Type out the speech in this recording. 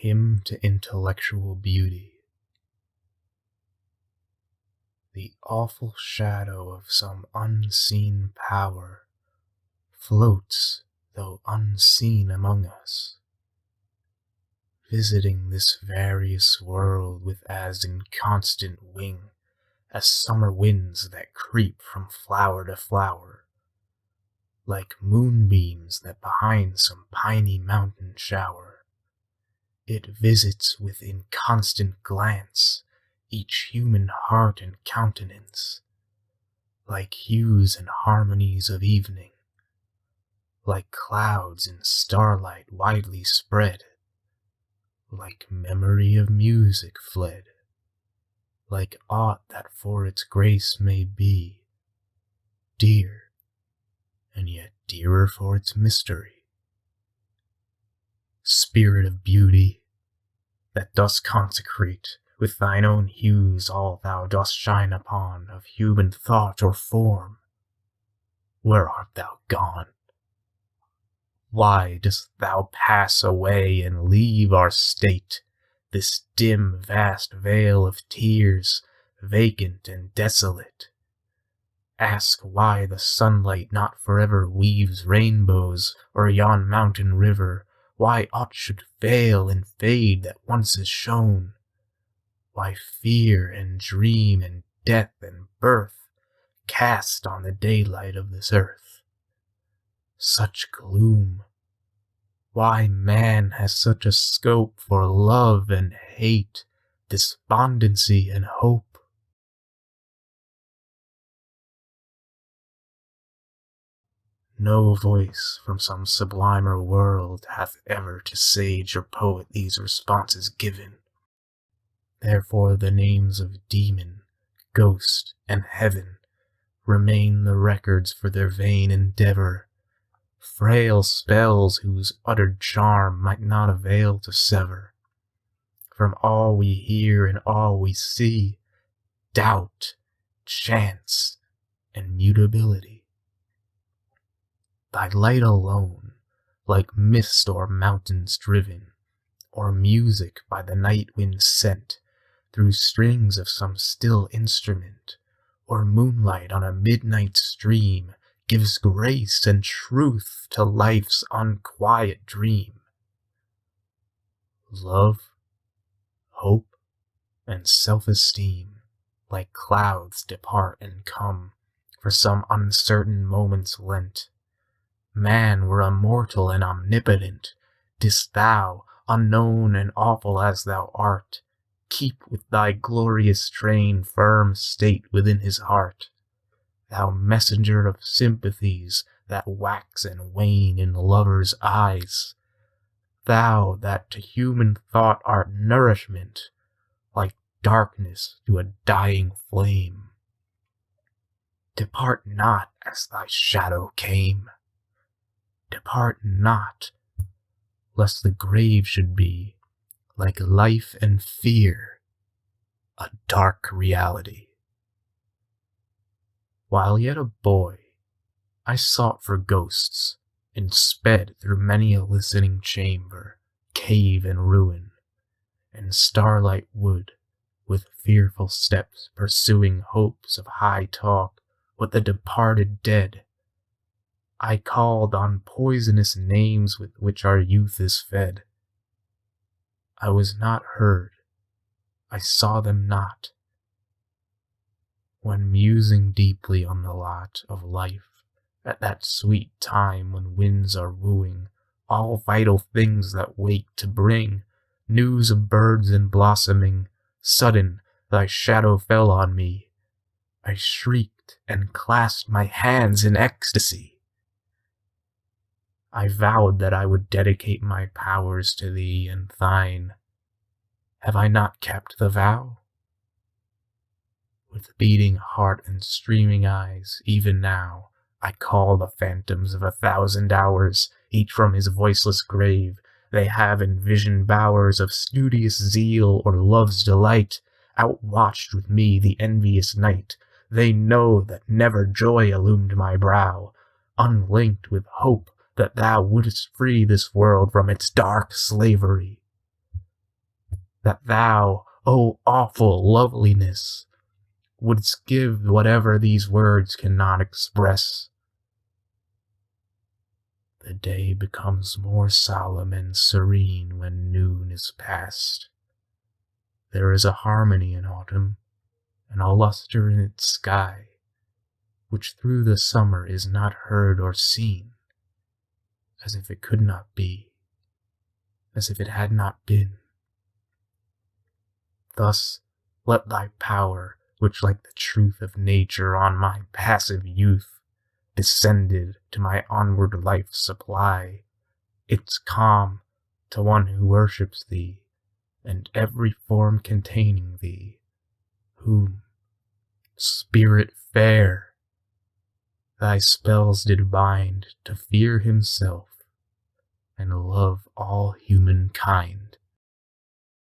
Hymn to Intellectual Beauty. The awful shadow of some unseen power floats, though unseen, among us, visiting this various world with as inconstant wing as summer winds that creep from flower to flower, like moonbeams that behind some piny mountain shower. It visits with inconstant glance each human heart and countenance, like hues and harmonies of evening, like clouds in starlight widely spread, like memory of music fled, like aught that for its grace may be dear, and yet dearer for its mystery. Spirit of beauty, that dost consecrate with thine own hues all thou dost shine upon of human thought or form, where art thou gone? Why dost thou pass away and leave our state, this dim vast vale of tears, vacant and desolate? Ask why the sunlight not forever weaves rainbows o'er yon mountain river, why aught should fail and fade that once has shone, why fear and dream and death and birth cast on the daylight of this earth such gloom, why man has such a scope for love and hate, despondency and hope. No voice from some sublimer world hath ever to sage or poet these responses given. Therefore the names of demon, ghost, and heaven remain the records for their vain endeavor, frail spells whose uttered charm might not avail to sever from all we hear and all we see doubt, chance, and mutability. Thy light alone, like mist o'er mountains driven, or music by the night wind sent through strings of some still instrument, or moonlight on a midnight stream, gives grace and truth to life's unquiet dream. Love, hope, and self-esteem, like clouds depart and come, for some uncertain moments lent. Man were immortal and omnipotent, didst thou, unknown and awful as thou art, keep with thy glorious train firm state within his heart, thou messenger of sympathies that wax and wane in lovers' eyes, thou that to human thought art nourishment, like darkness to a dying flame. Depart not as thy shadow came. Depart not, lest the grave should be, like life and fear, a dark reality. While yet a boy, I sought for ghosts, and sped through many a listening chamber, cave and ruin, and starlight wood, with fearful steps pursuing hopes of high talk with the departed dead. I called on poisonous names with which our youth is fed. I was not heard, I saw them not. When musing deeply on the lot of life, at that sweet time when winds are wooing all vital things that wake to bring news of birds in blossoming, sudden thy shadow fell on me. I shrieked and clasped my hands in ecstasy. I vowed that I would dedicate my powers to thee and thine. Have I not kept the vow? With beating heart and streaming eyes, even now, I call the phantoms of 1,000 hours, each from his voiceless grave. They have envisioned bowers of studious zeal or love's delight, outwatched with me the envious night. They know that never joy illumed my brow, unlinked with hope that thou wouldst free this world from its dark slavery. that thou, O awful loveliness, wouldst give whatever these words cannot express. The day becomes more solemn and serene when noon is past. There is a harmony in autumn, and a luster in its sky, which through the summer is not heard or seen, as if it could not be, as if it had not been. Thus let thy power, which like the truth of nature on my passive youth descended to my onward life supply, its calm to one who worships thee, and every form containing thee, whom, Spirit fair, thy spells did bind to fear himself and love all humankind.